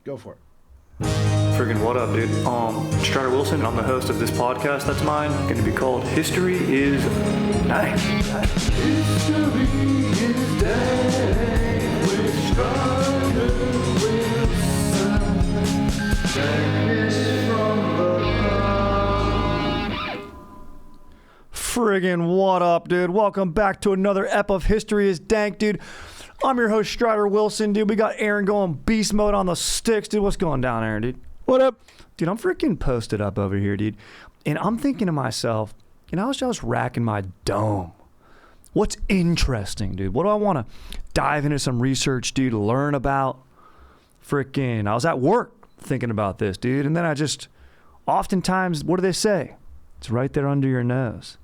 Go for it. Friggin' what up, dude? Strider Wilson, and I'm the host of this podcast that's mine, going to be called History is Dank. History is Dank with Strider Wilson. Dankness from the heart. Friggin' what up, dude? Welcome back to another ep of History is Dank, dude. I'm your host, Strider Wilson, dude. We got Aaron going beast mode on the sticks, dude. What's going down, Aaron, dude? What up? Dude, I'm freaking posted up over here, dude. And I'm thinking to myself, I was just racking my dome. What's interesting, dude? What do I want to dive into some research, dude, learn about? I was at work thinking about this, dude. And then oftentimes, what do they say? It's right there under your nose.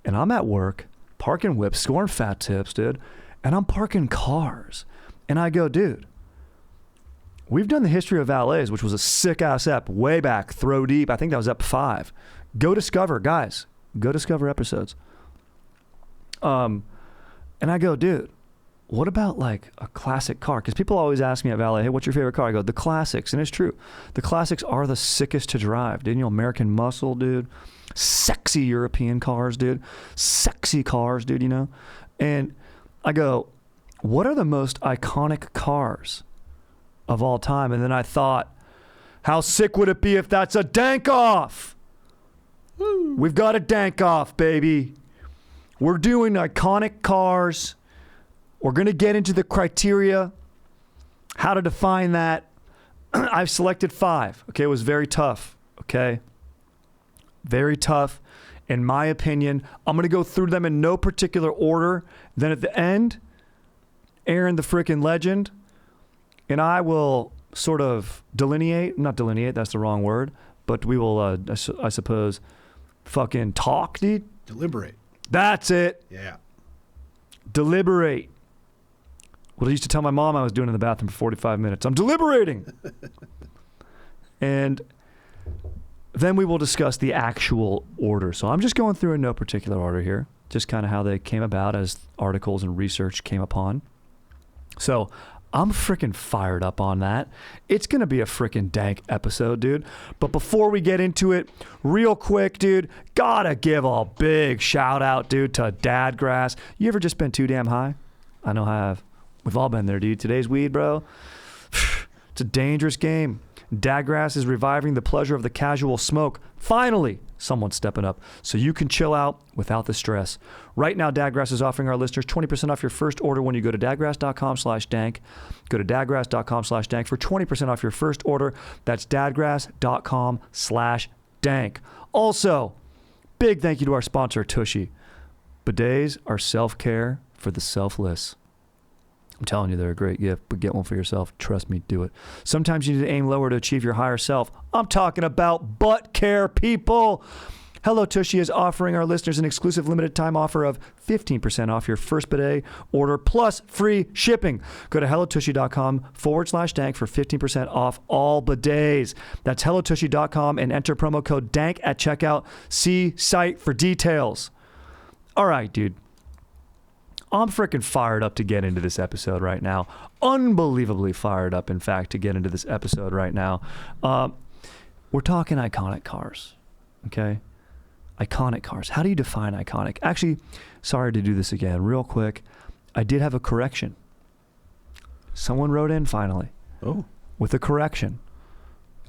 And I'm at work, parking whips, scoring fat tips, dude. And I'm parking cars. And I go, dude, we've done the history of valets, which was a sick-ass ep way back, throw deep. I think that was ep 5. Go discover, guys. Go discover episodes. And I go, dude, what about like a classic car? Because people always ask me at valet, hey, what's your favorite car? I go, the classics. And it's true. The classics are the sickest to drive, dude. American muscle, dude. Sexy European cars, dude. Sexy cars, dude, And I go, what are the most iconic cars of all time? And then I thought, how sick would it be if that's a dank off? We've got a dank off, baby. We're doing iconic cars. We're going to get into the criteria, how to define that. I've selected 5. Okay, it was very tough. Okay, very tough. In my opinion, I'm going to go through them in no particular order. Then at the end, Aaron, the frickin' legend, and I will sort of not delineate, that's the wrong word, but we will, I suppose, fucking talk, dude. Deliberate. That's it. Yeah. Deliberate. What I used to tell my mom I was doing in the bathroom for 45 minutes. I'm deliberating. And then we will discuss the actual order. So I'm just going through in no particular order here, just kind of how they came about as articles and research came upon. So I'm freaking fired up on that. It's going to be a freaking dank episode, dude. But before we get into it, real quick, dude, gotta give a big shout out, dude, to Dadgrass. You ever just been too damn high? I know I have. We've all been there, dude. Today's weed, bro. It's a dangerous game. Dadgrass is reviving the pleasure of the casual smoke. Finally, someone's stepping up so you can chill out without the stress. Right now, Dadgrass is offering our listeners 20% off your first order when you go to dadgrass.com/dank. Go to dadgrass.com/dank for 20% off your first order. That's dadgrass.com/dank. Also, big thank you to our sponsor, Tushy. Bidets are self-care for the selfless. I'm telling you, they're a great gift, but get one for yourself. Trust me, do it. Sometimes you need to aim lower to achieve your higher self. I'm talking about butt care, people. Hello Tushy is offering our listeners an exclusive limited time offer of 15% off your first bidet order plus free shipping. Go to hellotushy.com/dank for 15% off all bidets. That's hellotushy.com and enter promo code DANK at checkout. See site for details. All right, dude. I'm freaking fired up to get into this episode right now. Unbelievably fired up, in fact, to get into this episode right now. We're talking iconic cars, okay? Iconic cars. How do you define iconic? Actually, sorry to do this again. Real quick, I did have a correction. Someone wrote in finally. Oh. With a correction.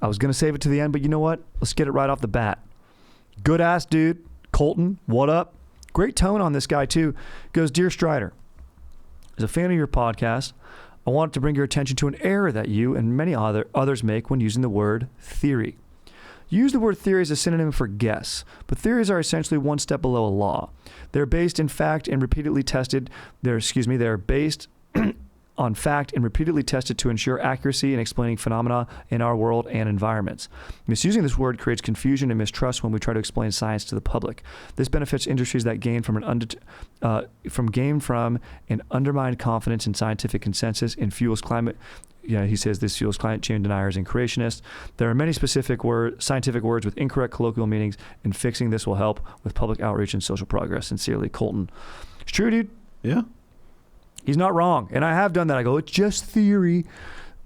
I was going to save it to the end, but you know what? Let's get it right off the bat. Good ass dude. Colton, what up? Great tone on this guy, too. Goes, Dear Strider, as a fan of your podcast, I wanted to bring your attention to an error that you and many others make when using the word theory. You use the word theory as a synonym for guess, but theories are essentially one step below a law. They're based in fact and repeatedly tested. They're based on fact and repeatedly tested to ensure accuracy in explaining phenomena in our world and environments. Misusing this word creates confusion and mistrust when we try to explain science to the public. This benefits industries that gain from an undermined confidence in scientific consensus and fuels climate. Yeah, he says this fuels climate change deniers and creationists. There are many specific scientific words with incorrect colloquial meanings, and fixing this will help with public outreach and social progress. Sincerely, Colton. It's true, dude. Yeah. He's not wrong. And I have done that. I go, it's just theory.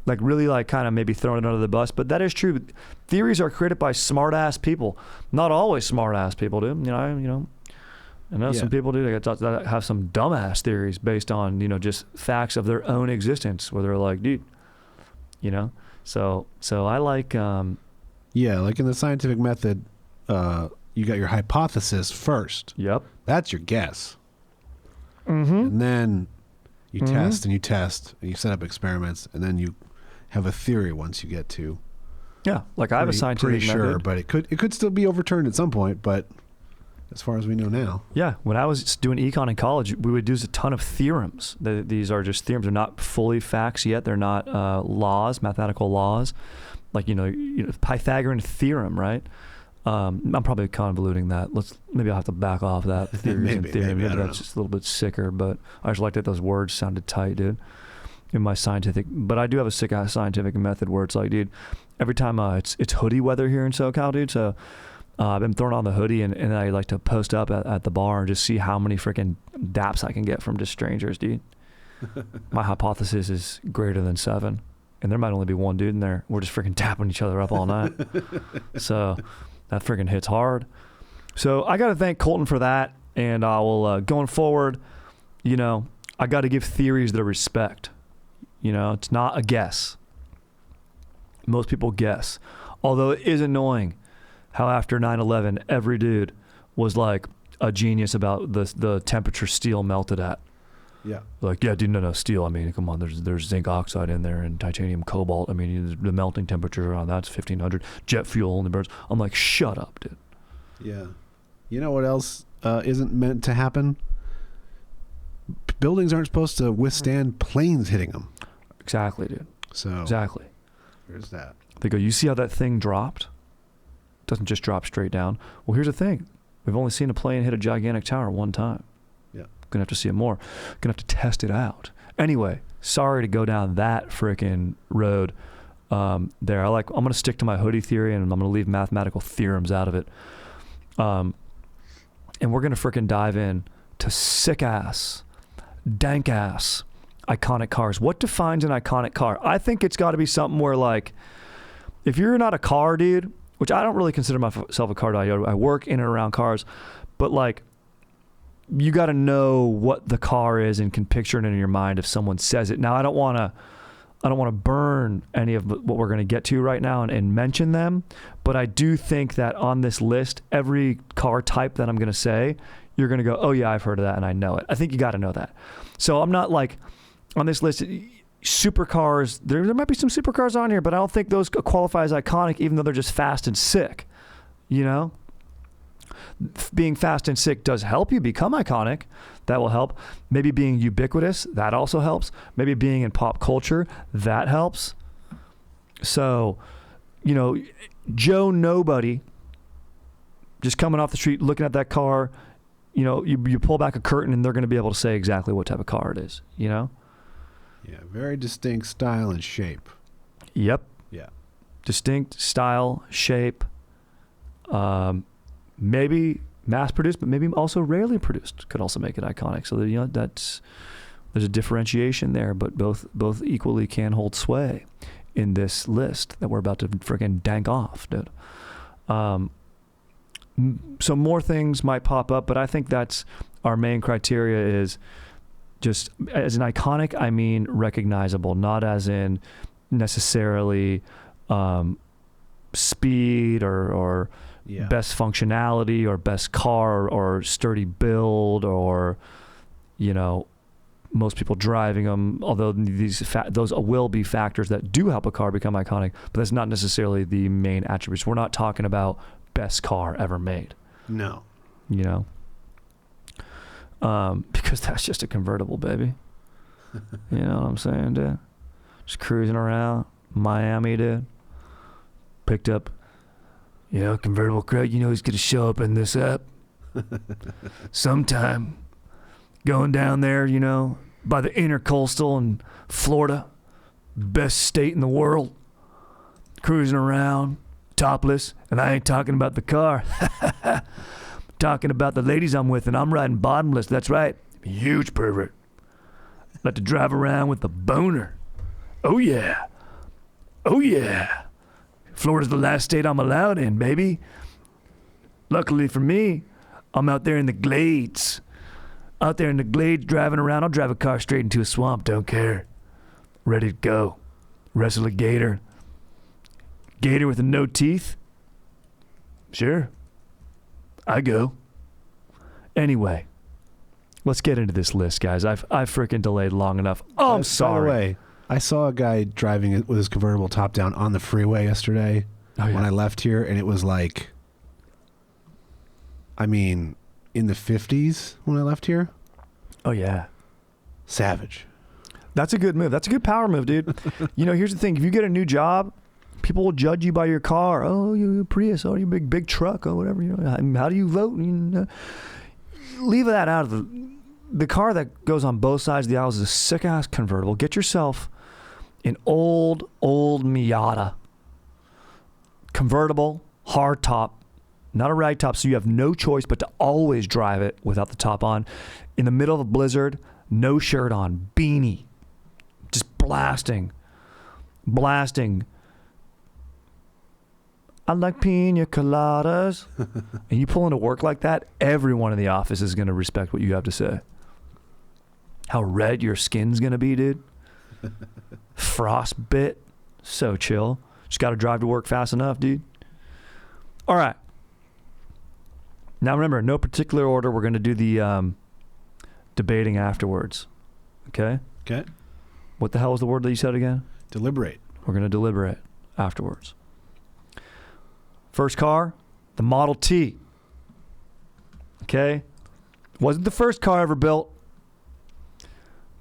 like really like kind of maybe throwing it under the bus, but that is true. Theories are created by smart ass people. Not always smart ass people, dude. I know some people do. They have some dumbass theories based on, just facts of their own existence, where they're like, dude, So I like. Like in the scientific method, you got your hypothesis first. Yep. That's your guess. Mm-hmm. And then you test and you test and you set up experiments, and then you have a theory once you get to. Yeah, like I have a scientific pretty method. sure, but it could still be overturned at some point. But as far as we know now. Yeah, when I was doing econ in college, we would use a ton of theorems. These are just theorems. They're not fully facts yet. They're not laws, mathematical laws. Like, Pythagorean theorem, right? I'm probably convoluting that. Maybe I'll have to back off that theories and theorem. Maybe that's just a little bit sicker, but I just liked that those words sounded tight, dude. In my scientific, but I do have a sick ass scientific method where it's like, dude, every time it's hoodie weather here in SoCal, dude. So I've been throwing on the hoodie and I like to post up at the bar and just see how many freaking daps I can get from just strangers, dude. My hypothesis is greater than 7. And there might only be one dude in there. We're just freaking tapping each other up all night. So that freaking hits hard. So I got to thank Colton for that. And I will, going forward, I got to give theories their respect. It's not a guess. Most people guess. Although it is annoying how after 9/11, every dude was like a genius about the temperature steel melted at. Yeah. Like, yeah, dude, no, steel. I mean, come on, there's zinc oxide in there and titanium cobalt. I mean, the melting temperature around that's 1500. Jet fuel only burns. I'm like, shut up, dude. Yeah. You know what else isn't meant to happen? Buildings aren't supposed to withstand planes hitting them. Exactly, dude. So exactly. There's that. They go, you see how that thing dropped? It doesn't just drop straight down. Well, here's the thing. We've only seen a plane hit a gigantic tower one time. Yeah. Gonna have to see it more. Gonna have to test it out. Anyway, sorry to go down that frickin' road there. I'm gonna stick to my hoodie theory and I'm gonna leave mathematical theorems out of it. And we're gonna frickin' dive in to sick ass, dank ass, iconic cars. What defines an iconic car? I think it's got to be something where, like, if you're not a car dude, which I don't really consider myself a car dude, I work in and around cars, but like, you got to know what the car is and can picture it in your mind if someone says it. Now, I don't want to burn any of what we're going to get to right now and mention them, but I do think that on this list, every car type that I'm going to say, you're going to go, oh yeah, I've heard of that and I know it. I think you got to know that. So I'm not like, on this list, supercars, there might be some supercars on here, but I don't think those qualify as iconic, even though they're just fast and sick. Being fast and sick does help you become iconic. That will help. Maybe being ubiquitous, that also helps. Maybe being in pop culture, that helps. So, Joe Nobody, just coming off the street, looking at that car, you pull back a curtain and they're going to be able to say exactly what type of car it is, Yeah, very distinct style and shape. Yep. Yeah. Distinct style, shape, maybe mass-produced, but maybe also rarely produced could also make it iconic. So that, there's a differentiation there, but both equally can hold sway in this list that we're about to freaking dank off, dude. So more things might pop up, but I think that's our main criteria is just as an iconic, I mean recognizable, not as in necessarily speed or best functionality or best car or sturdy build or, most people driving them, although those will be factors that do help a car become iconic, but that's not necessarily the main attributes. We're not talking about best car ever made. No. Because that's just a convertible, baby. You know what I'm saying, dude? Just cruising around Miami, dude. Picked up, convertible Craig. He's going to show up in this app sometime. Going down there, by the intercoastal in Florida, best state in the world. Cruising around, topless, and I ain't talking about the car. Talking about the ladies I'm with, and I'm riding bottomless. That's right. Huge pervert. Like to drive around with a boner. Oh, yeah. Oh, yeah. Florida's the last state I'm allowed in, baby. Luckily for me, I'm out there in the glades. Out there in the glades driving around. I'll drive a car straight into a swamp. Don't care. Ready to go. Wrestle a gator. Gator with no teeth? Sure. I go. Anyway, let's get into this list, guys. I've freaking delayed long enough. Oh, I'm sorry. By the way, I saw a guy driving it with his convertible top down on the freeway yesterday when I left here, and it was like, I mean, in the 50s when I left here. Oh, yeah. Savage. That's a good move. That's a good power move, dude. You know, here's the thing. If you get a new job, people will judge you by your car. Oh, you're a Prius. Oh, you're a big truck. Oh, whatever. You know, how do you vote? You know, leave that out of the car that goes on both sides of the aisle is a sick-ass convertible. Get yourself an old Miata. Convertible, hard top, not a rag top, so you have no choice but to always drive it without the top on. In the middle of a blizzard, no shirt on, beanie. Just blasting. I like pina coladas. And you pull into work like that, everyone in the office is going to respect what you have to say. How red your skin's going to be, dude. Frostbit. So chill. Just got to drive to work fast enough, dude. All right. Now remember, in no particular order, we're going to do the debating afterwards. Okay? Okay. What the hell was the word that you said again? Deliberate. We're going to deliberate afterwards. First car, the Model T. Okay? Wasn't the first car ever built,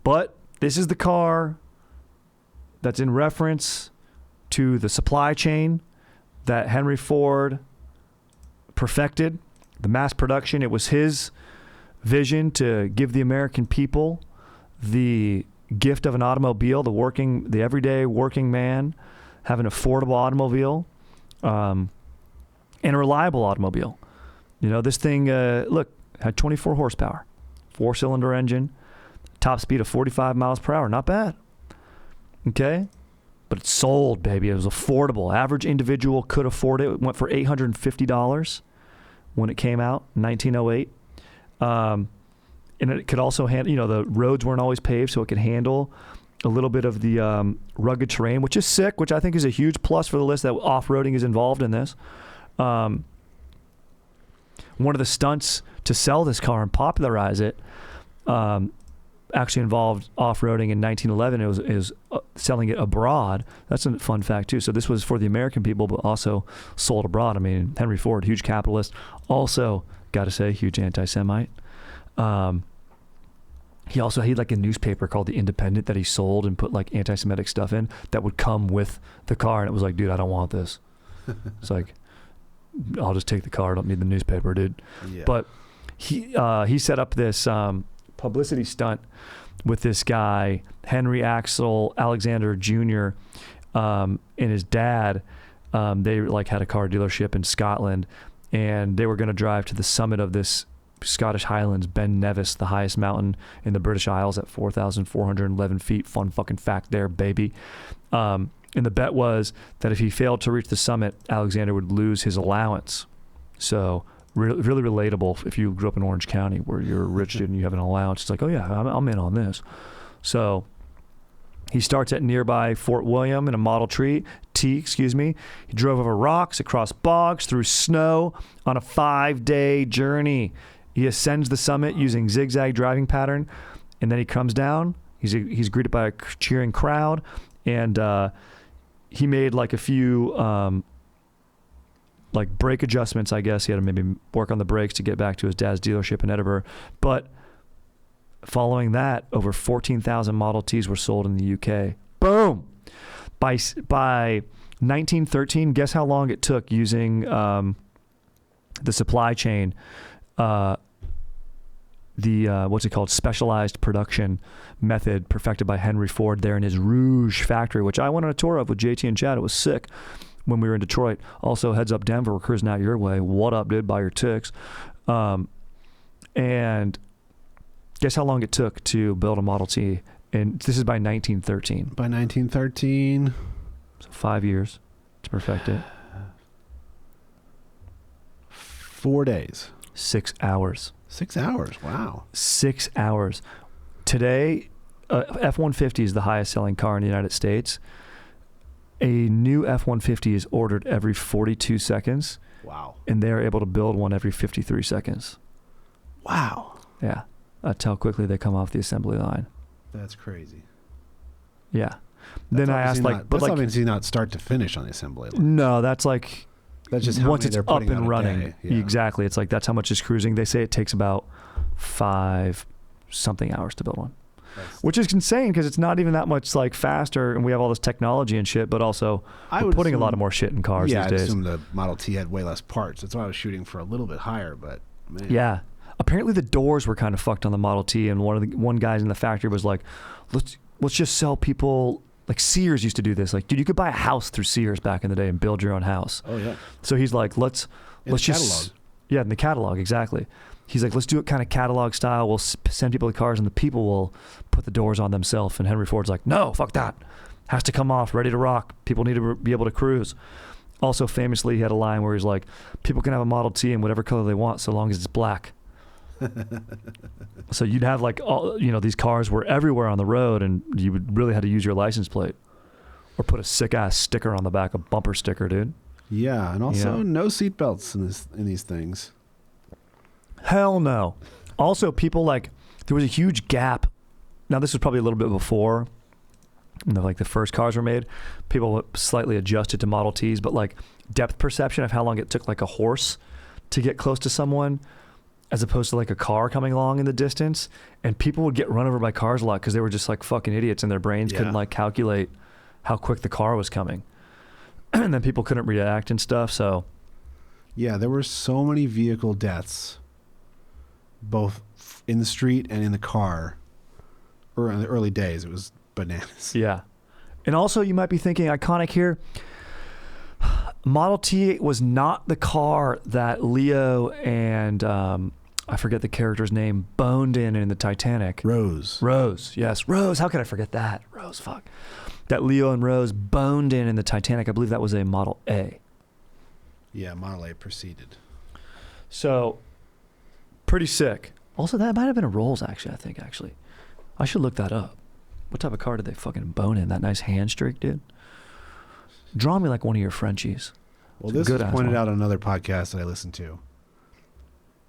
but this is the car that's in reference to the supply chain that Henry Ford perfected, the mass production. It was his vision to give the American people the gift of an automobile, the everyday working man, have an affordable automobile, and a reliable automobile. You know, this thing, had 24 horsepower, 4-cylinder engine, top speed of 45 miles per hour. Not bad. Okay? But it sold, baby. It was affordable. Average individual could afford it. It went for $850 when it came out in 1908. And it could also handle, the roads weren't always paved, so it could handle a little bit of the rugged terrain, which is sick, which I think is a huge plus for the list that off-roading is involved in this. One of the stunts to sell this car and popularize it actually involved off-roading in 1911. It was selling it abroad. That's a fun fact, too. So this was for the American people, but also sold abroad. I mean, Henry Ford, huge capitalist. Also, got to say, huge anti-Semite. He had like a newspaper called The Independent that he sold and put like anti-Semitic stuff in that would come with the car. And it was like, dude, I don't want this. It's like, I'll just take the car. I don't need the newspaper, dude. Yeah. But he set up this publicity stunt with this guy, Henry Axel Alexander Jr., and his dad. They like had a car dealership in Scotland, and they were going to drive to the summit of this Scottish Highlands, Ben Nevis, the highest mountain in the British Isles at 4,411 feet. Fun fucking fact there, baby. And the bet was that if he failed to reach the summit, Alexander would lose his allowance. So really relatable if you grew up in Orange County where you're a rich dude and you have an allowance. It's like, oh yeah, I'm in on this. So he starts at nearby Fort William in a Model T. He drove over rocks, across bogs, through snow on a 5-day journey. He ascends the summit using zigzag driving pattern, and then he comes down. He's greeted by a cheering crowd, and he made like a few like brake adjustments, I guess. He had to maybe work on the brakes to get back to his dad's dealership in Edinburgh. But following that, over 14,000 Model Ts were sold in the UK. Boom! By 1913, guess how long it took using the supply chain, what's it called, specialized production method perfected by Henry Ford there in his Rouge factory, which I went on a tour of with JT and Chad. It was sick when we were in Detroit. Also, heads up Denver, we're cruising out your way. What up, dude? Buy your ticks. And guess how long it took to build a Model T? And this is by 1913. By 1913, So 5 years to perfect it. 4 days. 6 hours. 6 hours. Wow. 6 hours. Today, F-150 is the highest selling car in the United States. A new F-150 is ordered every 42 seconds. Wow. And they're able to build one every 53 seconds. Wow. Yeah. That's how quickly they come off the assembly line. That's crazy. Yeah. That's then I asked, like, not, but that's like, obviously not start to finish on the assembly line. no, that's like, That's just how once many it's they're up putting out and a running. day. Yeah. Exactly. It's like, that's how much is cruising. They say it takes about 5 something hours to build one. Which is insane because it's not even that much like faster, and we have all this technology and shit, but also we're putting a lot of more shit in cars yeah, these days. I assume the Model T had way less parts. That's why I was shooting for a little bit higher, but man. Yeah. Apparently the doors were kind of fucked on the Model T, and one guy in the factory was like, let's just sell people, like Sears used to do this. Like, dude, you could buy a house through Sears back in the day and build your own house. Oh yeah. So he's like, let's just catalog. Yeah, in the catalog, exactly. He's like, let's do it kind of catalog style. We'll send people the cars, and the people will put the doors on themselves. And Henry Ford's like, no, fuck that. Has to come off, ready to rock. People need to be able to cruise. Also, famously, he had a line where he's like, people can have a Model T in whatever color they want so long as it's black. So you'd have like all, these cars were everywhere on the road, and you would really have to use your license plate or put a sick ass sticker on the back, a bumper sticker, dude. Yeah, and also no seat belts in these things. Hell no. Also, people there was a huge gap. Now, this was probably a little bit before, the first cars were made. People slightly adjusted to Model Ts, but like depth perception of how long it took like a horse to get close to someone, as opposed to like a car coming along in the distance. And people would get run over by cars a lot because they were just like fucking idiots, and their brains couldn't like calculate how quick the car was coming. And then people couldn't react and stuff. So yeah, there were so many vehicle deaths, both in the street and in the car, or in the early days. It was bananas. Yeah. And also, you might be thinking, iconic here, Model T was not the car that Leo and I forget the character's name, boned in the Titanic. Rose, yes. Rose, how could I forget that? Rose, fuck. That Leo and Rose boned in the Titanic. I believe that was a Model A. Yeah, Model A preceded. So, pretty sick. Also, that might have been a Rolls, actually, I think. I should look that up. What type of car did they fucking bone in? That nice hand streak, dude? Draw me like one of your Frenchies. Well, this was pointed out on another podcast that I listened to.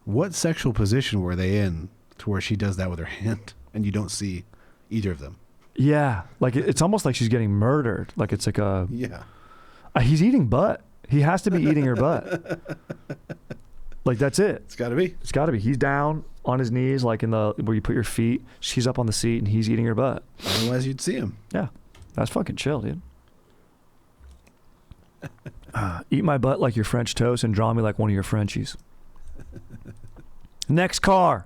What sexual position were they in to where she does that with her hand and you don't see either of them? Yeah. Like, it's almost like she's getting murdered. Like, it's like a... Yeah. He's eating butt. He has to be eating her butt. Like, that's it. It's got to be. It's got to be. He's down on his knees, like where you put your feet. She's up on the seat, and he's eating her butt. Otherwise, you'd see him. Yeah. That's fucking chill, dude. Eat my butt like your French toast and draw me like one of your Frenchies. Next car.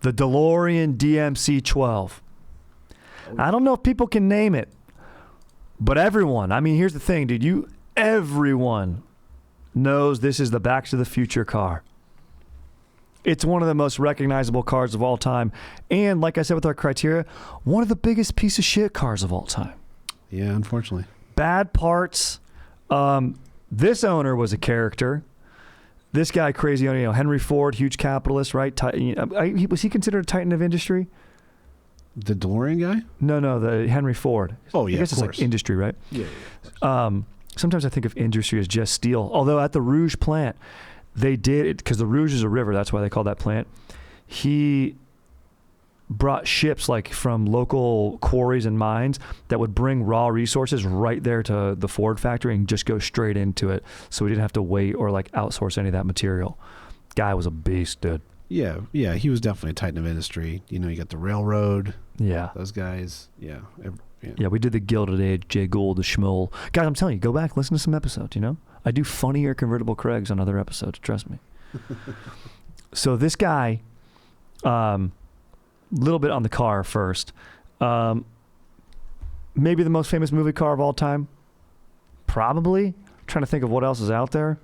The DeLorean DMC-12. I don't know if people can name it, but everyone, here's the thing, dude. Everyone knows this is the Back to the Future car. It's one of the most recognizable cars of all time. And like I said with our criteria, one of the biggest piece of shit cars of all time. Yeah, unfortunately. Bad parts. This owner was a character. This guy, crazy owner, Henry Ford, huge capitalist, right? Was he considered a titan of industry? The DeLorean guy? No, the Henry Ford. Oh, yeah, I guess of it's course. like industry, right? Yeah. Sometimes I think of industry as just steel. Although at the Rouge plant, they did, because the Rouge is a river, that's why they call that plant. He brought ships like from local quarries and mines that would bring raw resources right there to the Ford factory and just go straight into it. So we didn't have to wait or like outsource any of that material. Guy was a beast, dude. Yeah, he was definitely a titan of industry. You got the railroad. Yeah. Those guys. Yeah. Yeah, we did the Gilded Age, Jay Gould, the Schmoll. Guys, I'm telling you, go back, listen to some episodes, I do funnier convertible Craigs on other episodes, trust me. So this guy, little bit on the car first. Maybe the most famous movie car of all time. Probably. I'm trying to think of what else is out there.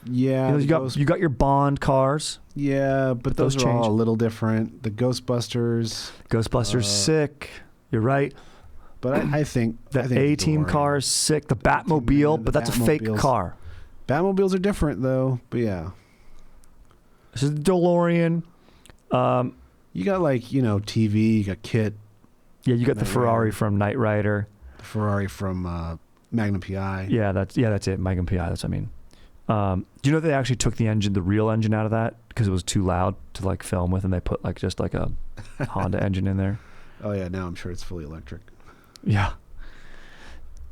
Yeah. You got your Bond cars. Yeah, but those are all a little different. The Ghostbusters. Sick. You're right. But I think The I think A-Team DeLorean- car is sick. The yeah, Batmobile, the but that's a fake Batmobiles. car. Batmobiles are different though, but yeah. This is the DeLorean. You got TV, you got Kit, Yeah, you got the Knight Ferrari Rider. from Knight Rider. the Ferrari from Magnum PI. Yeah, that's it. Magnum PI. That's what I mean. Do you know they actually took the real engine out of that because it was too loud to like film with, and they put just a Honda engine in there. Oh yeah, now I'm sure it's fully electric. Yeah.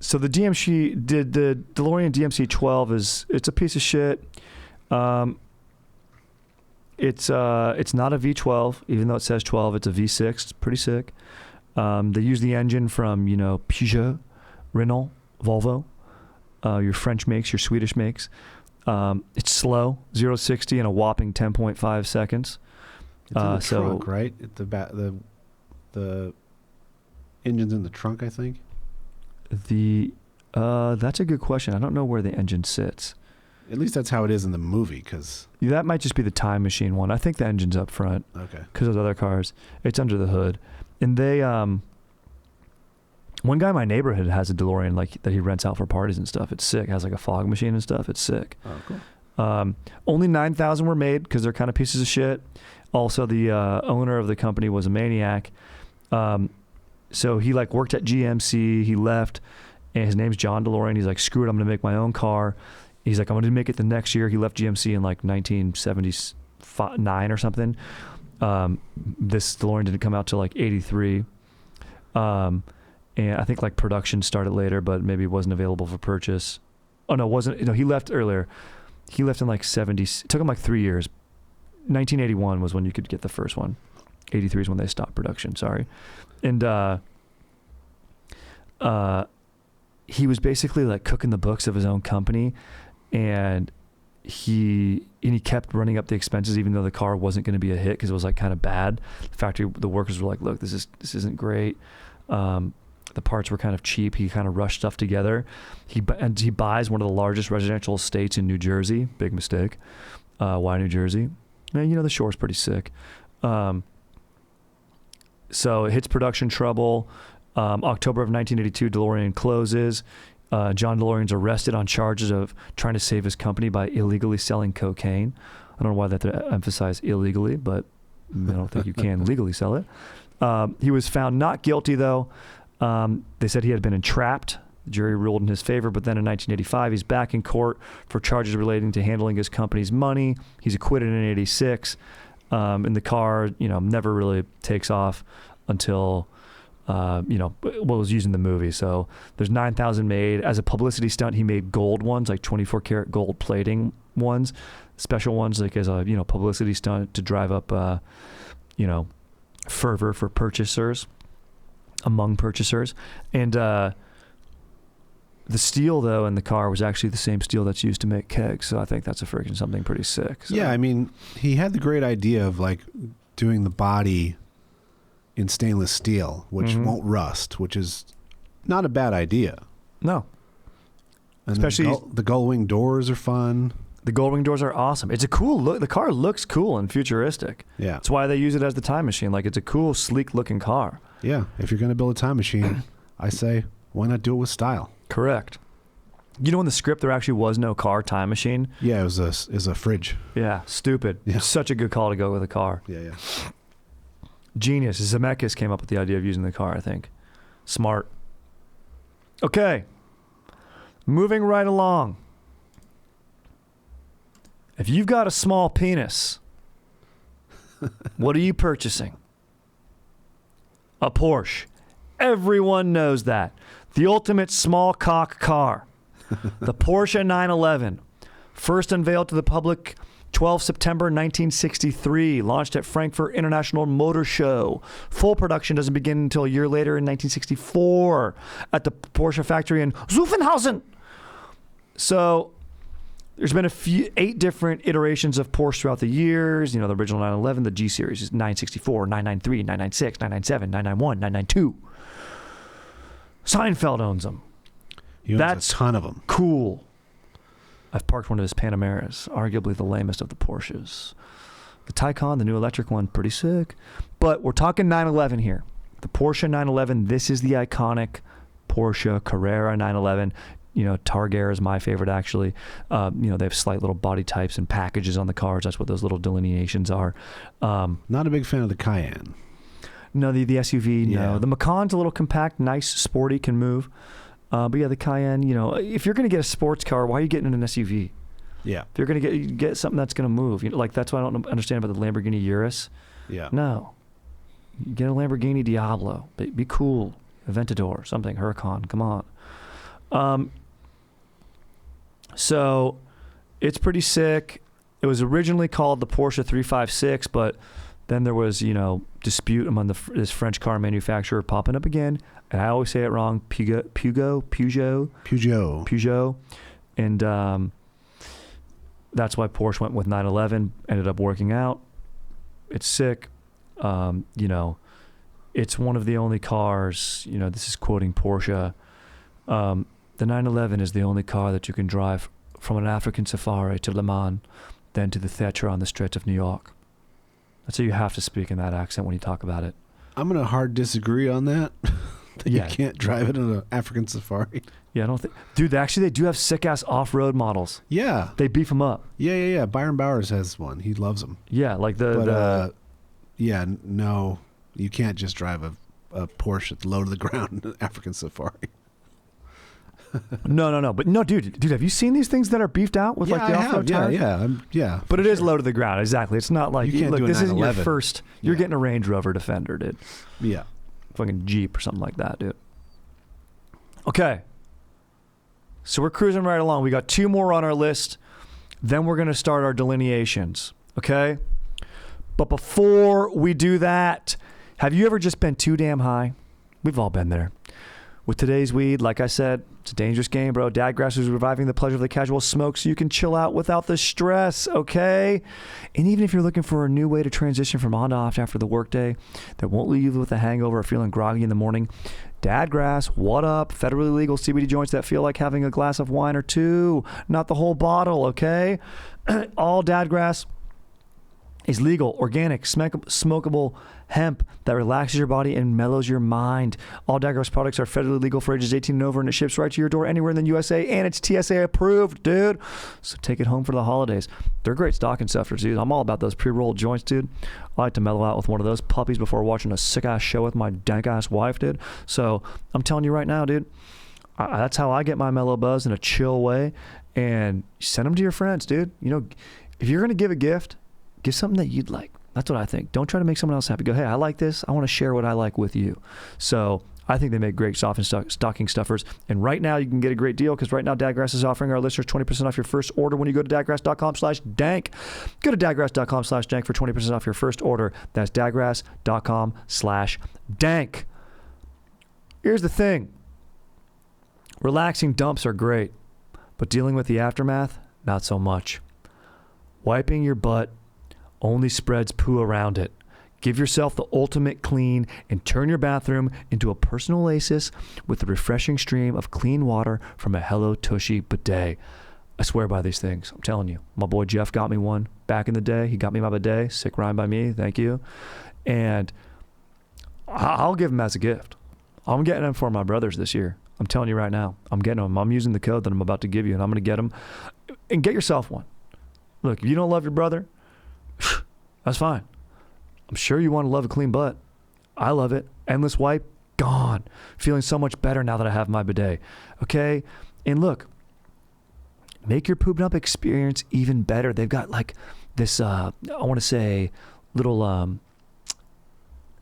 So the DeLorean DMC-12 it's a piece of shit. It's not a V12, even though it says 12. It's a V6. It's pretty sick. They use the engine from Peugeot, Renault, Volvo, your French makes, your Swedish makes. It's slow, 0-60 in a whopping 10.5 seconds. It's in the trunk, right? The engine's in the trunk, I think. That's a good question. I don't know where the engine sits. At least that's how it is in the movie, because... That might just be the Time Machine one. I think the engine's up front. Okay. Because those other cars, it's under the hood. And they, one guy in my neighborhood has a DeLorean that he rents out for parties and stuff. It's sick. It has a fog machine and stuff. It's sick. Oh, cool. Only 9,000 were made because they're kind of pieces of shit. Also, the owner of the company was a maniac. So he worked at GMC. He left, and his name's John DeLorean. He's like, screw it, I'm going to make my own car. He's like, I'm going to make it the next year. He left GMC in 1979 or something. This DeLorean didn't come out till 83. And I think production started later, but maybe it wasn't available for purchase. Oh no, it wasn't. No, he left earlier. He left in 70. It took him 3 years. 1981 was when you could get the first one. 83 is when they stopped production. Sorry. And he was basically cooking the books of his own company, and he kept running up the expenses even though the car wasn't going to be a hit because it was kind of bad. The workers were like, look, this isn't great. The parts were kind of cheap. He kind of rushed stuff together. He buys one of the largest residential estates in New Jersey. Big mistake. Why New Jersey? And, the shore's pretty sick. So it hits production trouble. October of 1982, DeLorean closes. John DeLorean's arrested on charges of trying to save his company by illegally selling cocaine. I don't know why they have to emphasize illegally, but I don't think you can legally sell it. He was found not guilty, though. They said he had been entrapped. The jury ruled in his favor, but then in 1985, he's back in court for charges relating to handling his company's money. He's acquitted in 86. And the car, never really takes off until... what was used in the movie. So there's 9,000 made. As a publicity stunt, he made gold ones, 24 karat gold plating ones, special ones, as a, publicity stunt to drive up, fervor for purchasers, among purchasers. And, the steel, though, in the car was actually the same steel that's used to make kegs. So I think that's something pretty sick. So. Yeah, I mean, he had the great idea of doing the body in stainless steel, which won't rust, which is not a bad idea. No. And especially the gull wing doors are fun. The gull wing doors are awesome. It's a cool look. The car looks cool and futuristic. Yeah. That's why they use it as the time machine. It's a cool, sleek looking car. Yeah. If you're going to build a time machine, I say, why not do it with style? Correct. In the script, there actually was no car time machine. Yeah, it was a fridge. Yeah, stupid. Yeah. Such a good call to go with a car. Yeah. Genius. Zemeckis came up with the idea of using the car, I think. Smart. Okay. Moving right along. If you've got a small penis, what are you purchasing? A Porsche. Everyone knows that. The ultimate small cock car. The Porsche 911. First unveiled to the public 12 September 1963. Launched at Frankfurt International Motor Show. Full production doesn't begin until a year later in 1964 at the Porsche factory in Zuffenhausen. So there's been 8 different iterations of Porsche throughout the years. The original 911, the G series is 964, 993, 996, 997, 991, 992. Seinfeld owns them. He owns a ton of them. Cool. I've parked one of his Panameras, arguably the lamest of the Porsches. The Taycan, the new electric one, pretty sick. But we're talking 911 here. The Porsche 911, this is the iconic Porsche Carrera 911. You know, Targa is my favorite, actually. You know, they have slight little body types and packages on the cars. That's what those little delineations are. Not a big fan of the Cayenne. No, the SUV, no. Yeah. The Macan's a little compact, nice, sporty, can move. But yeah, the Cayenne, you know, if you're going to get a sports car, why are you getting in an SUV? Yeah. If you're going to get something that's going to move, you know, like that's what I don't understand about the Lamborghini Urus. Yeah. No. Get a Lamborghini Diablo. Be cool. Aventador, something. Huracan, come on. So it's pretty sick. It was originally called the Porsche 356, but then there was, you know, dispute among this French car manufacturer popping up again. And I always say it wrong. Peugeot. And that's why Porsche went with 911. Ended up working out. It's sick. You know, it's one of the only cars, you know, this is quoting Porsche. The 911 is the only car that you can drive from an African safari to Le Mans, then to the theater on the streets of New York. That's how you have to speak in that accent when you talk about it. I'm going to hard disagree on that. Yeah. You can't drive it in an African safari. Yeah, I don't think... Dude, actually, they do have sick-ass off-road models. Yeah. They beef them up. Yeah. Byron Bowers has one. He loves them. Yeah, like no, you can't just drive a Porsche low to the ground in an African safari. No. But no, dude, have you seen these things that are beefed out with like the off-road tires? Yeah. But it is low to the ground, exactly. It's not like... You can't do a this isn't your 911. first... You're Yeah. getting a Range Rover Defender, dude. Yeah. Fucking Jeep or something like that, dude. Okay. So we're cruising right along. We got 2 more on our list. Then we're going to start our delineations. Okay? But before we do that, have you ever just been too damn high? We've all been there. With today's weed, like I said, it's a dangerous game, bro. Dadgrass is reviving the pleasure of the casual smoke so you can chill out without the stress, okay? And even if you're looking for a new way to transition from on to off after the workday that won't leave you with a hangover or feeling groggy in the morning, Dadgrass, what up? Federally legal CBD joints that feel like having a glass of wine or 2, not the whole bottle, okay? All Dadgrass is legal, organic, smokable hemp that relaxes your body and mellows your mind. All Dadgrass products are federally legal for ages 18 and over, and it ships right to your door anywhere in the USA, and it's TSA approved, dude. So take it home for the holidays. They're great stocking stuffers, dude. I'm all about those pre-rolled joints, dude. I like to mellow out with one of those puppies before watching a sick-ass show with my dank-ass wife, dude. So I'm telling you right now, dude, that's how I get my mellow buzz in a chill way. And send them to your friends, dude. You know, if you're going to give a gift, give something that you'd like. That's what I think. Don't try to make someone else happy. Go, hey, I like this. I want to share what I like with you. So I think they make great stocking stuffers. And right now you can get a great deal because right now Dadgrass is offering our listeners 20% off your first order when you go to dadgrass.com/dank. Go to dadgrass.com/dank for 20% off your first order. That's dadgrass.com/dank. Here's the thing. Relaxing dumps are great, but dealing with the aftermath, not so much. Wiping your butt only spreads poo around it. Give yourself the ultimate clean and turn your bathroom into a personal oasis with a refreshing stream of clean water from a Hello Tushy bidet. I swear by these things. I'm telling you. My boy Jeff got me one back in the day. He got me my bidet. Sick rhyme by me. Thank you. And I'll give them as a gift. I'm getting them for my brothers this year. I'm telling you right now. I'm getting them. I'm using the code that I'm about to give you, and I'm going to get them. And get yourself one. Look, if you don't love your brother, that's fine. I'm sure you want to love a clean butt. I love it. Endless wipe, gone. Feeling so much better now that I have my bidet. Okay? And look, make your pooping up experience even better. They've got like this, I want to say, little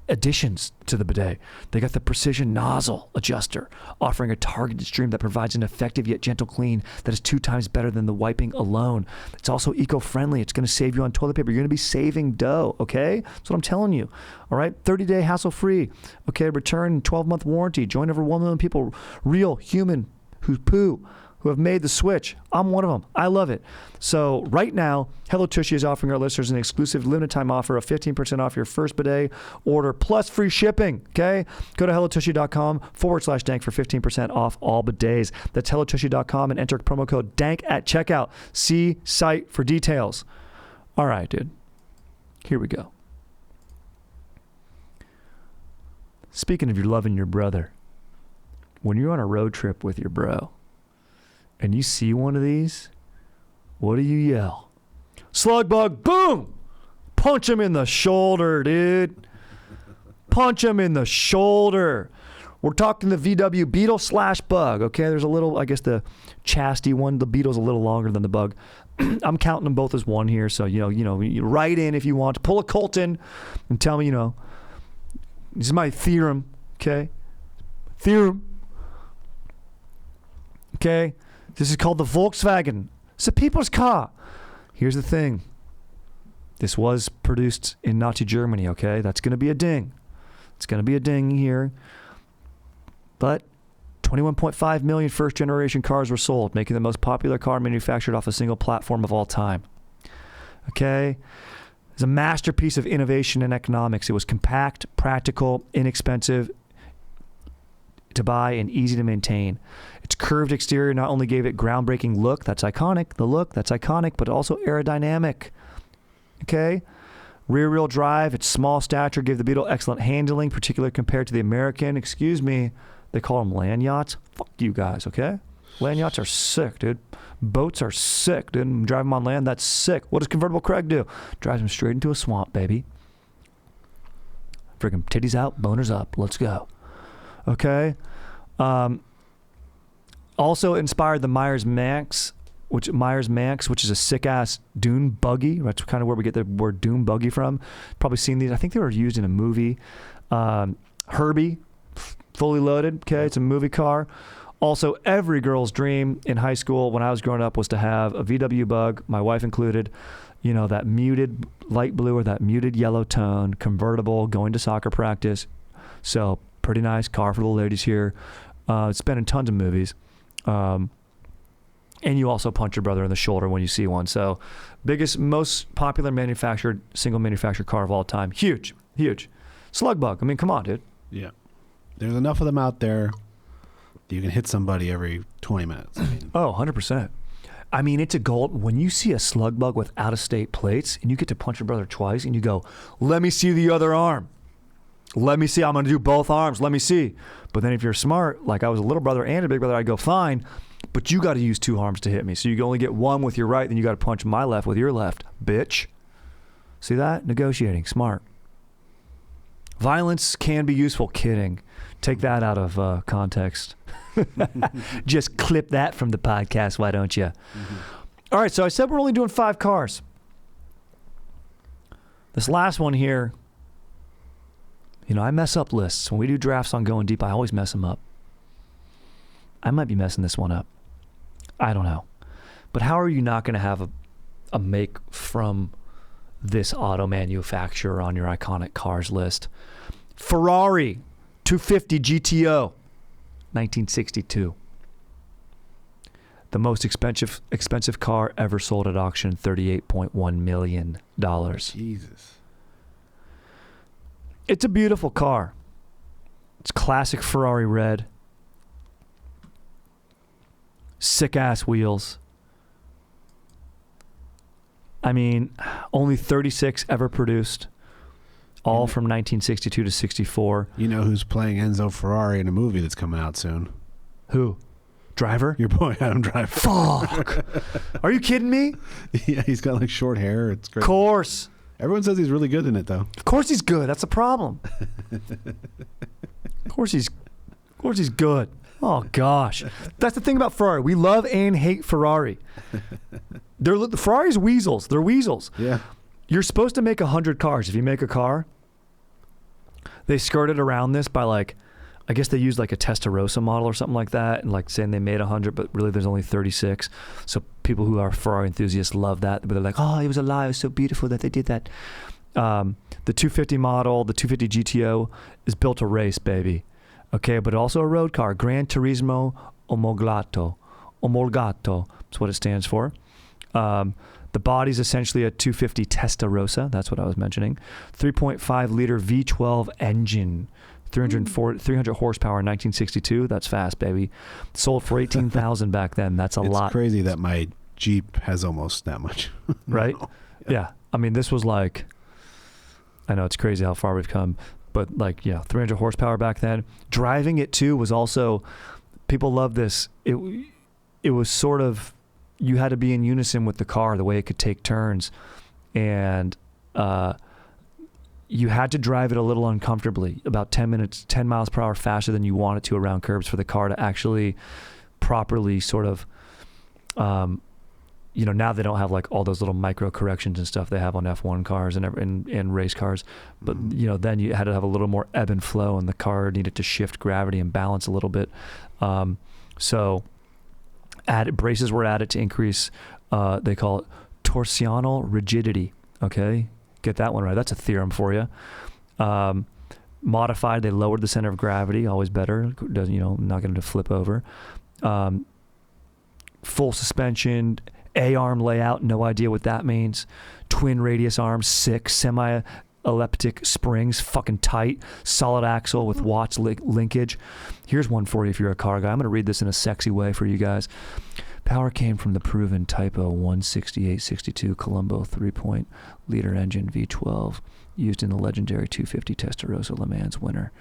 additions to the bidet. They got the precision nozzle adjuster, offering a targeted stream that provides an effective yet gentle clean that is 2 times better than the wiping alone. It's also eco-friendly. It's going to save you on toilet paper. You're going to be saving dough, okay? That's what I'm telling you, all right? 30-day hassle-free, okay? Return 12-month warranty. Join over 1 million people, real human who poo, who have made the switch. I'm one of them. I love it. So right now, Hello Tushy is offering our listeners an exclusive limited time offer of 15% off your first bidet order plus free shipping, okay? Go to hellotushy.com/dank for 15% off all bidets. That's hellotushy.com and enter promo code DANK at checkout. See site for details. All right, dude. Here we go. Speaking of your loving your brother, when you're on a road trip with your bro and you see one of these, what do you yell? Slug bug, boom! Punch him in the shoulder, dude. Punch him in the shoulder. We're talking the VW Beetle / Bug, okay? There's a little, I guess the chastity one, the Beetle's a little longer than the Bug. I'm counting them both as one here, so, you write in if you want to. Pull a Colton and tell me, this is my theorem, okay? Theorem. Okay? This is called the Volkswagen. It's a people's car. Here's the thing. This was produced in Nazi Germany, okay? That's going to be a ding. It's going to be a ding here. But 21.5 million first-generation cars were sold, making the most popular car manufactured off a single platform of all time. Okay? It's a masterpiece of innovation in economics. It was compact, practical, inexpensive to buy, and easy to maintain. Its curved exterior not only gave it groundbreaking look, that's iconic, but also aerodynamic. Okay? Rear-wheel drive, its small stature gave the Beetle excellent handling, particularly compared to the American, they call them land yachts. Fuck you guys, okay? Land yachts are sick, dude. Boats are sick, dude. Drive them on land, that's sick. What does Convertible Craig do? Drives them straight into a swamp, baby. Freaking titties out, boners up. Let's go. Okay? Also inspired the Myers Manx, which is a sick-ass dune buggy. That's kind of where we get the word dune buggy from. Probably seen these. I think they were used in a movie. Herbie, fully loaded. Okay, it's a movie car. Also, every girl's dream in high school when I was growing up was to have a VW Bug, my wife included, that muted light blue or that muted yellow tone, convertible, going to soccer practice. So, pretty nice car for the ladies here. It's been in tons of movies. And you also punch your brother in the shoulder when you see one. So, most popular single manufactured car of all time. Huge. Slug bug. I mean, come on, dude. Yeah. There's enough of them out there that you can hit somebody every 20 minutes. 100%. I mean, it's a gold. When you see a slug bug with out-of-state plates and you get to punch your brother twice and you go, let me see the other arm. Let me see. I'm going to do both arms. Let me see. But then if you're smart, like I was a little brother and a big brother, I'd go, fine. But you got to use two arms to hit me. So you can only get one with your right, then you got to punch my left with your left, bitch. See that? Negotiating. Smart. Violence can be useful. Kidding. Take that out of context. Just clip that from the podcast, why don't you? Mm-hmm. All right, so I said we're only doing 5 cars. This last one here, I mess up lists. When we do drafts on Going Deep, I always mess them up. I might be messing this one up. I don't know. But how are you not going to have a make from this auto manufacturer on your iconic cars list? Ferrari 250 GTO, 1962. The most expensive car ever sold at auction, $38.1 million. Jesus. It's a beautiful car. It's classic Ferrari red. Sick-ass wheels. I mean, only 36 ever produced. All from 1962 to 64. You know who's playing Enzo Ferrari in a movie that's coming out soon? Who? Driver? Your boy Adam Driver. Fuck. Are you kidding me? Yeah, he's got like short hair. It's great. Of course. Everyone says he's really good in it, though. Of course he's good. That's the problem. Of course he's good. Oh, gosh. That's the thing about Ferrari. We love and hate Ferrari. Ferrari's weasels. They're weasels. Yeah. You're supposed to make 100 cars. If you make a car, they skirted around this by I guess they used like a Testarossa model or something like that, and saying they made 100, but really there's only 36. So people who are Ferrari enthusiasts love that, but they're like, oh, it was a lie. It was so beautiful that they did that. The 250 model, the 250 GTO, is built to race, baby. Okay, but also a road car. Gran Turismo Omologato. That's what it stands for. The body's essentially a 250 Testarossa. That's what I was mentioning. 3.5 liter V12 engine. 300 horsepower in 1962. That's fast, baby. Sold for $18,000 back then. That's a lot. It's crazy that my Jeep has almost that much. Right? Yeah. I mean, this was I know it's crazy how far we've come. but like, 300 horsepower back then. Driving it too was also, people love this. It was sort of, you had to be in unison with the car, the way it could take turns. And you had to drive it a little uncomfortably, about 10 miles per hour faster than you want it to around curbs for the car to actually properly sort of, now they don't have like all those little micro corrections and stuff they have on F1 cars and race cars. But, then you had to have a little more ebb and flow, and the car needed to shift gravity and balance a little bit. So braces were added to increase, they call it torsional rigidity. Okay, get that one right. That's a theorem for you. Modified, they lowered the center of gravity, always better. Not going to flip over. Full suspension, A-arm layout, no idea what that means. Twin radius arms, 6 semi-elliptic springs, fucking tight. Solid axle with Watts linkage. Here's one for you if you're a car guy. I'm going to read this in a sexy way for you guys. Power came from the proven Typo 16862 Colombo 3-liter engine V12 used in the legendary 250 Testarossa Le Mans winner.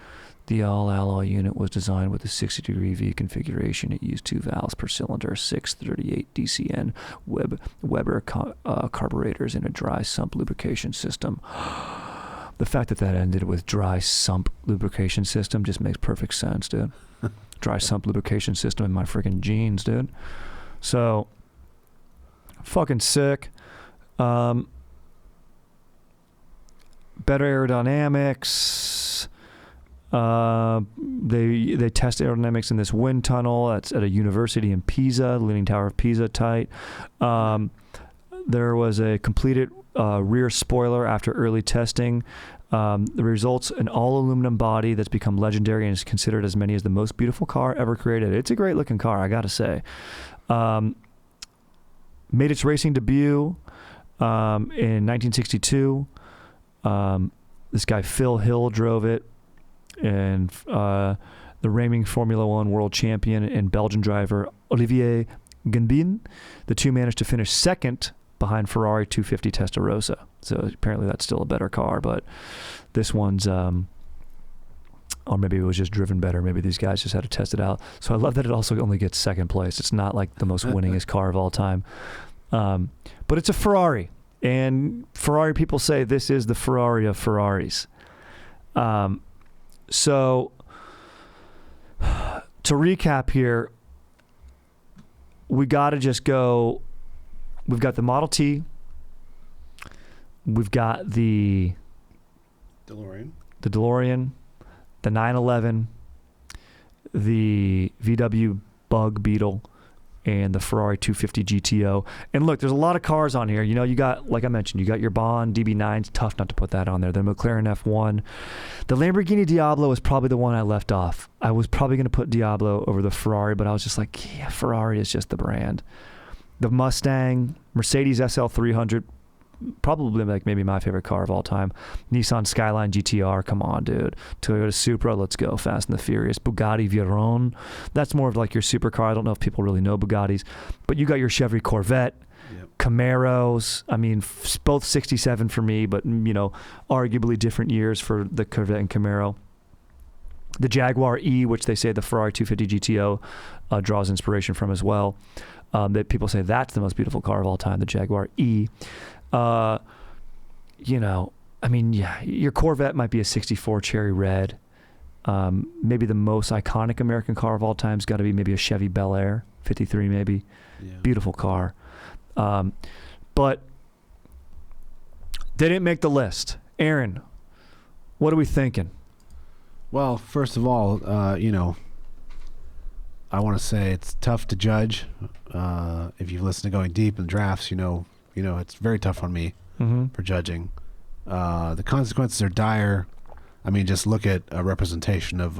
The all-alloy unit was designed with a 60-degree V configuration. It used 2 valves per cylinder, 638 DCN Weber carburetors, and a dry sump lubrication system. The fact that ended with dry sump lubrication system just makes perfect sense, dude. Dry sump lubrication system in my freaking jeans, dude. So, fucking sick. Better aerodynamics. They test aerodynamics in this wind tunnel. That's at a university in Pisa, Leaning Tower of Pisa type. There was a completed rear spoiler after early testing. The results an all-aluminum body that's become legendary and is considered as many as the most beautiful car ever created. It's a great-looking car, I gotta say. Made its racing debut in 1962. This guy Phil Hill drove it, and the reigning Formula One world champion and Belgian driver Olivier Gunbin. The two managed to finish second behind Ferrari 250 Testarossa. So apparently that's still a better car, but this one's, or maybe it was just driven better. Maybe these guys just had to test it out. So I love that it also only gets second place. It's not like the most winningest car of all time. But it's a Ferrari, and Ferrari people say this is the Ferrari of Ferraris. So to recap here, we got to just go. We've got the Model T. We've got the DeLorean, the 911, the VW Bug Beetle, and the Ferrari 250 GTO. And look, there's a lot of cars on here. You got, like I mentioned, you got your Bond DB9s. Tough not to put that on there. The McLaren F1. The Lamborghini Diablo is probably the one I left off. I was probably going to put Diablo over the Ferrari, but I was just like, yeah, Ferrari is just the brand. The Mustang, Mercedes SL300, probably like maybe my favorite car of all time. Nissan Skyline GTR, come on, dude. Toyota Supra, let's go. Fast and the Furious. Bugatti Veyron, that's more of like your supercar. I don't know if people really know Bugattis, but you got your Chevy Corvette, Camaros. I mean, both 67 for me, but arguably different years for the Corvette and Camaro. The Jaguar E, which they say the Ferrari 250 GTO draws inspiration from as well. That people say that's the most beautiful car of all time, the Jaguar E. Your Corvette might be a 64 Cherry Red. Maybe the most iconic American car of all time has got to be maybe a Chevy Bel Air, 53 maybe. Yeah. Beautiful car. But they didn't make the list. Aaron, what are we thinking? Well, first of all, I want to say it's tough to judge. If you've listened to Going Deep in drafts, it's very tough on me for judging. The consequences are dire. I mean, just look at a representation of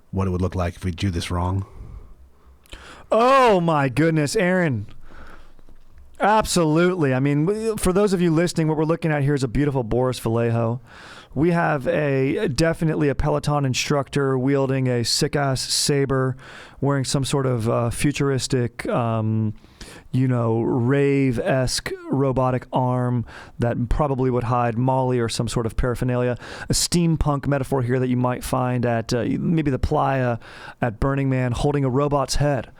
what it would look like if we do this wrong. Oh, my goodness, Aaron. Absolutely. I mean, for those of you listening, what we're looking at here is a beautiful Boris Vallejo. We have definitely a Peloton instructor wielding a sick-ass saber, wearing some sort of futuristic rave-esque robotic arm that probably would hide Molly or some sort of paraphernalia. A steampunk metaphor here that you might find at maybe the playa at Burning Man, holding a robot's head.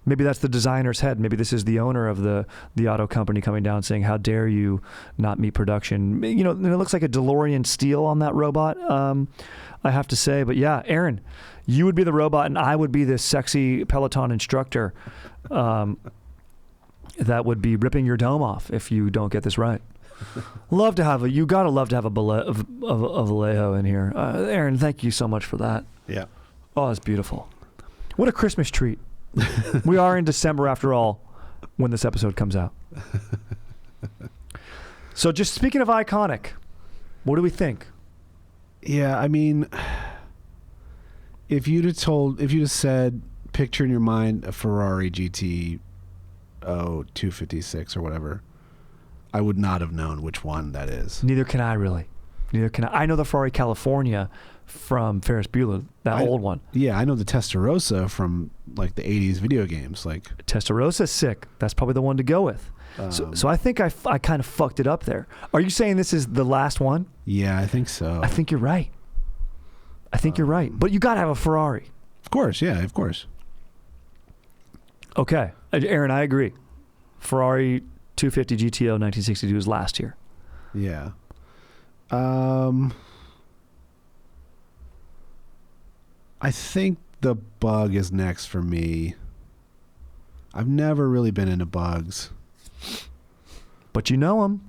Maybe that's the designer's head. Maybe this is the owner of the auto company coming down saying, how dare you not meet production. It looks like a DeLorean steel on that robot, I have to say. But yeah, Aaron, you would be the robot and I would be this sexy Peloton instructor that would be ripping your dome off if you don't get this right. You gotta love to have a Vallejo in here. Aaron, thank you so much for that. Yeah. Oh, it's beautiful. What a Christmas treat. We are in December after all when this episode comes out. So just speaking of iconic, what do we think? Yeah, I mean, if you'd have said, picture in your mind a Ferrari GT 256 or whatever, I would not have known which one that is. Neither can I really. Neither can I. I know the Ferrari California from Ferris Bueller, old one. Yeah, I know the Testarossa from like the 80s video games. Like Testarossa, sick. That's probably the one to go with. So I think I kind of fucked it up there. Are you saying this is the last one? Yeah, I think so. I think you're right. You're right. But you got to have a Ferrari. Of course, yeah, of course. Okay. Aaron, I agree. Ferrari 250 GTO 1962 was last year. Yeah. I think the Bug is next for me. I've never really been into Bugs. But you know them.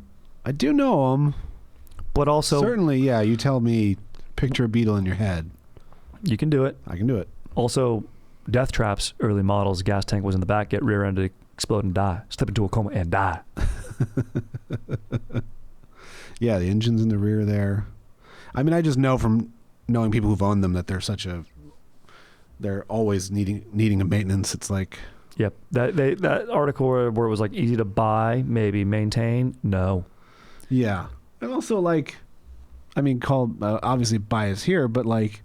I do know them. But also... Certainly, yeah, you tell me, picture a Beetle in your head. You can do it. I can do it. Also, Death Trap's early models, gas tank was in the back, get rear-ended, explode and die. Slip into a coma and die. Yeah, the engine's in the rear there. I mean, I just know from knowing people who've owned them that they're always needing a maintenance. It's like... Yep. That article where it was like easy to buy, maybe maintain, no. Yeah. And also called obviously bias here, but like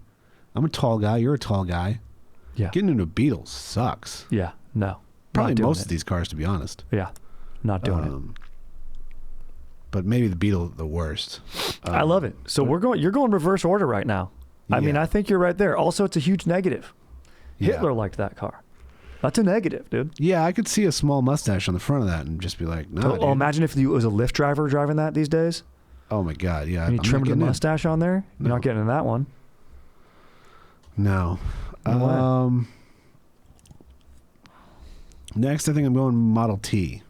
I'm a tall guy, you're a tall guy. Yeah. Getting into a Beetle sucks. Yeah. No. Probably most of these cars, to be honest. Yeah. Not doing it. But maybe the Beetle the worst. I love it. So you're going reverse order right now. I mean, I think you're right there. Also, it's a huge negative. Hitler liked that car. That's a negative, dude. Yeah, I could see a small mustache on the front of that and just be like, no. Oh, imagine if you was a Lyft driver driving that these days. Oh my God, yeah. And you trimmed the mustache on there. No. You're not getting in that one. No. Next, I think I'm going Model T.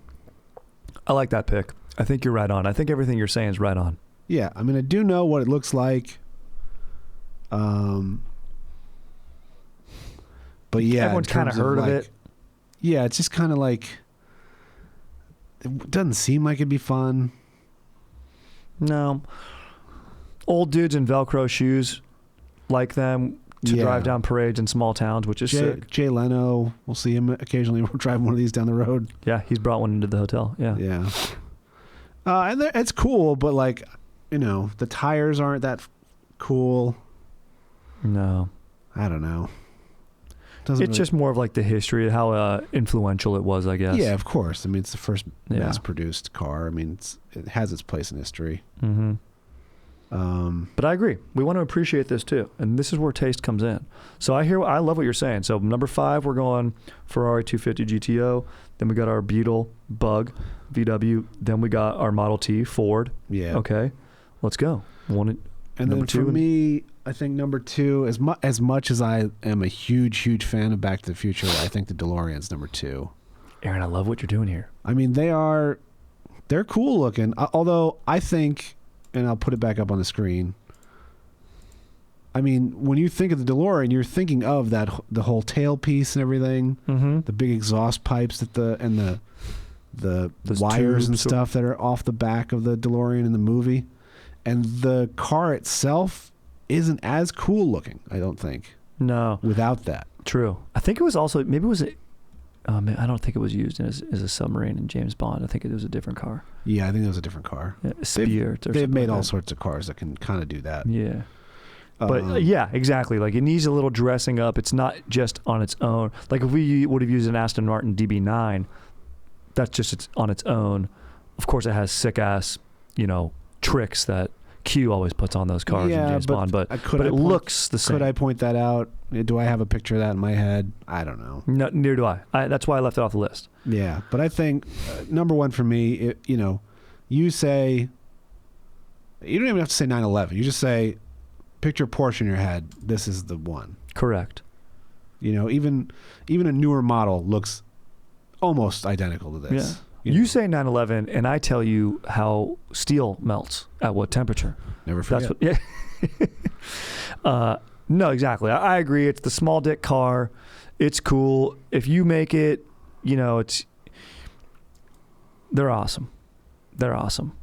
I like that pick. I think you're right on. I think everything you're saying is right on. Yeah, I mean, I do know what it looks like. But yeah, everyone's kind of heard of it. Yeah, it's just kind of like, it doesn't seem like it'd be fun. No. Old dudes in Velcro shoes like them to drive down parades in small towns, which is sick. Jay Leno, we'll see him occasionally driving one of these down the road. Yeah, he's brought one into the hotel. Yeah. Yeah. And it's cool, but like, the tires aren't that cool. No. I don't know. It's just more of like the history of how influential it was, I guess. Yeah, of course. I mean, it's the first mass-produced car. I mean, it has its place in history. Mm-hmm. But I agree. We want to appreciate this too, and this is where taste comes in. So I love what you're saying. So number 5, we're going Ferrari 250 GTO. Then we got our Beetle Bug VW. Then we got our Model T Ford. Yeah. Okay, let's go. And then for me, I think number 2, as much as I am a huge fan of Back to the Future, I think the DeLorean's number 2. Aaron, I love what you're doing here. I mean, they're cool looking. Although I think, and I'll put it back up on the screen. I mean, when you think of the DeLorean, you're thinking of the whole tailpiece and everything, the big exhaust pipes and the wires and stuff that are off the back of the DeLorean in the movie, and the car itself isn't as cool looking, I don't think. No. Without that. True. I think it was also, maybe it was, I don't think it was used as a submarine in James Bond. I think it was a different car. Yeah, I think it was a different car. Yeah, Spear. They've made all sorts of cars that can kind of do that. Yeah. But yeah, exactly. Like it needs a little dressing up. It's not just on its own. Like if we would have used an Aston Martin DB9, that's just on its own. Of course, it has sick ass, tricks that Q always puts on those cars in James Bond, but it looks the same. Could I point that out? Do I have a picture of that in my head? I don't know. No, neither do I. That's why I left it off the list. Yeah, but I think number one for me, you say, you don't even have to say 911. You just say, picture Porsche in your head. This is the one. Correct. Even a newer model looks almost identical to this. Yeah. You say 911, and I tell you how steel melts at what temperature. Never forget. No, exactly. I agree. It's the small dick car. It's cool. If you make it, they're awesome. They're awesome.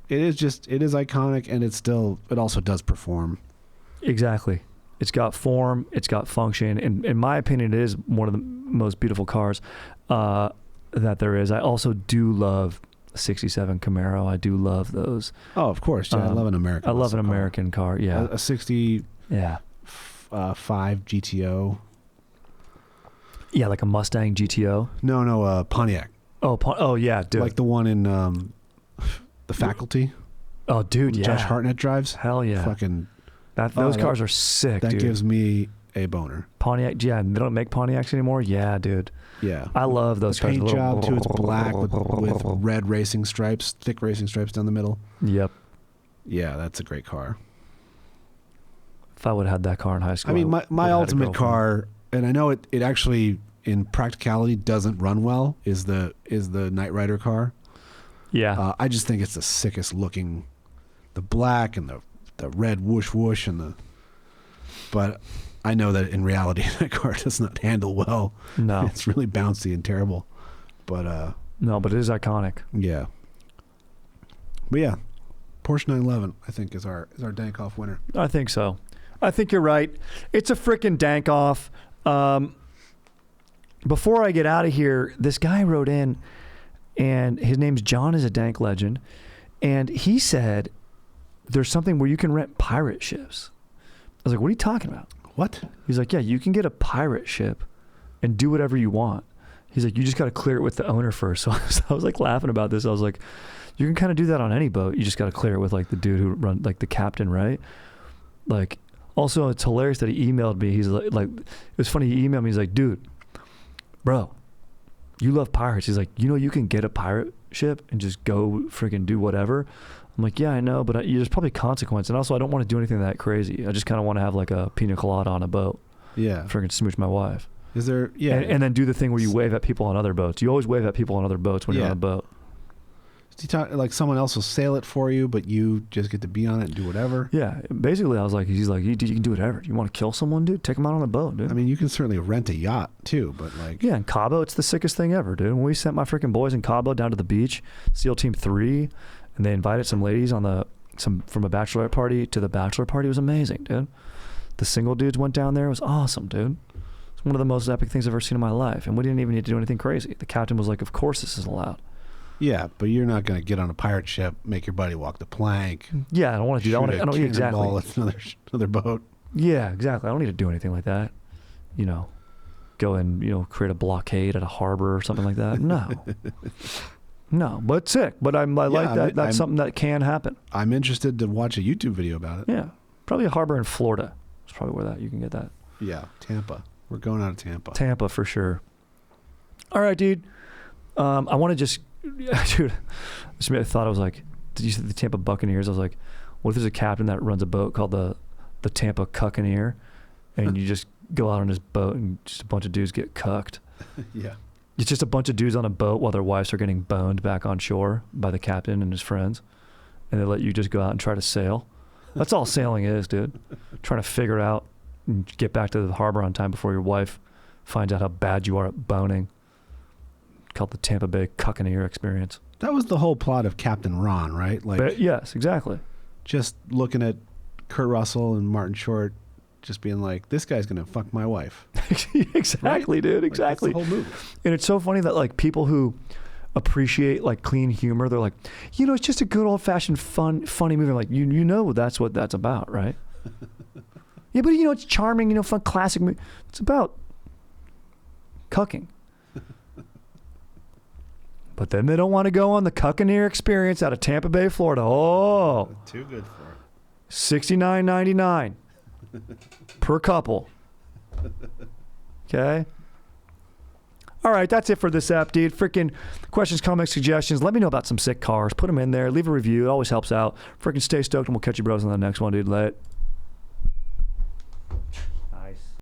It is iconic, and it also does perform. Exactly. It's got form. It's got function. And in my opinion, it is one of the most beautiful cars that there is. I also do love a 67 Camaro. I do love those. Oh, of course. Yeah, I love an American. I love an American car. Yeah. A 60. Yeah. 5 GTO. Yeah, like a Mustang GTO. No, Pontiac. Oh yeah, dude. Like the one in The Faculty. Oh, dude, yeah. Josh Hartnett drives. Hell yeah. Fucking. Those cars are sick, dude. That gives me a boner. Pontiac, yeah. They don't make Pontiacs anymore. Yeah, dude. Yeah. I love those cars. The paint job too. It's black with red racing stripes, thick racing stripes down the middle. Yep. Yeah, that's a great car. If I would have had that car in high school, I mean, my ultimate car, and I know it actually in practicality doesn't run well, is the Knight Rider car. Yeah. I just think it's the sickest looking, the black and the red whoosh whoosh but I know that in reality that car does not handle well. No. It's really bouncy and terrible. But no, but it is iconic. Yeah. But yeah, Porsche 911 I think is our Dank off winner. I think so. I think you're right. It's a freaking Dank off. Before I get out of here, this guy wrote in, and his name's John, is a Dank legend, and he said there's something where you can rent pirate ships. I was like, what are you talking about? What? He's like, yeah, you can get a pirate ship and do whatever you want. He's like, you just got to clear it with the owner first. So I was like laughing about this. I was like, you can kind of do that on any boat. You just got to clear it with like the dude who run, like the captain, right? Like, also it's hilarious that he emailed me. He's like, it was funny. He emailed me. He's like, dude, bro, you love pirates. He's like, you can get a pirate ship and just go freaking do whatever. I'm like, yeah, I know, but there's probably consequence. And also, I don't want to do anything that crazy. I just kind of want to have like a pina colada on a boat. Yeah. Freaking smooch my wife. Is there, yeah. And then do the thing where you wave at people on other boats. You always wave at people on other boats when you're on a boat. Like someone else will sail it for you, but you just get to be on it and do whatever. Yeah. Basically, I was like, he's like, you can do whatever. You want to kill someone, dude? Take them out on a boat, dude. I mean, you can certainly rent a yacht too, but like. Yeah, in Cabo, it's the sickest thing ever, dude. When we sent my freaking boys in Cabo down to the beach, SEAL Team 3, and they invited some ladies from a bachelorette party to the bachelor party. It was amazing, dude. The single dudes went down there. It was awesome, dude. It's one of the most epic things I've ever seen in my life. And we didn't even need to do anything crazy. The captain was like, of course this is allowed. Yeah, but you're not going to get on a pirate ship, make your buddy walk the plank. Yeah, I don't want to do that. I don't exactly. It's another boat. Yeah, exactly. I don't need to do anything like that. Go and, create a blockade at a harbor or something like that. No. No, but sick. But I like that. That's something that can happen. I'm interested to watch a YouTube video about it. Yeah, probably a harbor in Florida. It's probably where you can get that. Yeah, Tampa. We're going out of Tampa. Tampa for sure. All right, dude. I want to just, dude. I thought I was like, did you see the Tampa Buccaneers? I was like, what if there's a captain that runs a boat called the Tampa Cuccaneer, and you just go out on his boat and just a bunch of dudes get cucked. Yeah. It's just a bunch of dudes on a boat while their wives are getting boned back on shore by the captain and his friends. And they let you just go out and try to sail. That's all sailing is, dude. Trying to figure out and get back to the harbor on time before your wife finds out how bad you are at boning. Called the Tampa Bay Cuccaneer experience. That was the whole plot of Captain Ron, right? Yes, exactly. Just looking at Kurt Russell and Martin Short just being like, this guy's going to fuck my wife. Exactly, right? Dude, exactly. That's the whole movie. And it's so funny that like people who appreciate like clean humor, they're like, it's just a good old fashioned funny movie. Like, you know that's what that's about, right? Yeah, but it's charming, fun, classic movie. It's about cucking. But then they don't want to go on the Cuckaneer experience out of Tampa Bay, Florida. Oh, too good for it. $69.99 per couple. Okay. All right, that's it for this app, dude. Freaking questions, comments, suggestions. Let me know about some sick cars. Put them in there. Leave a review. It always helps out. Freaking stay stoked, and we'll catch you bros on the next one, dude. Let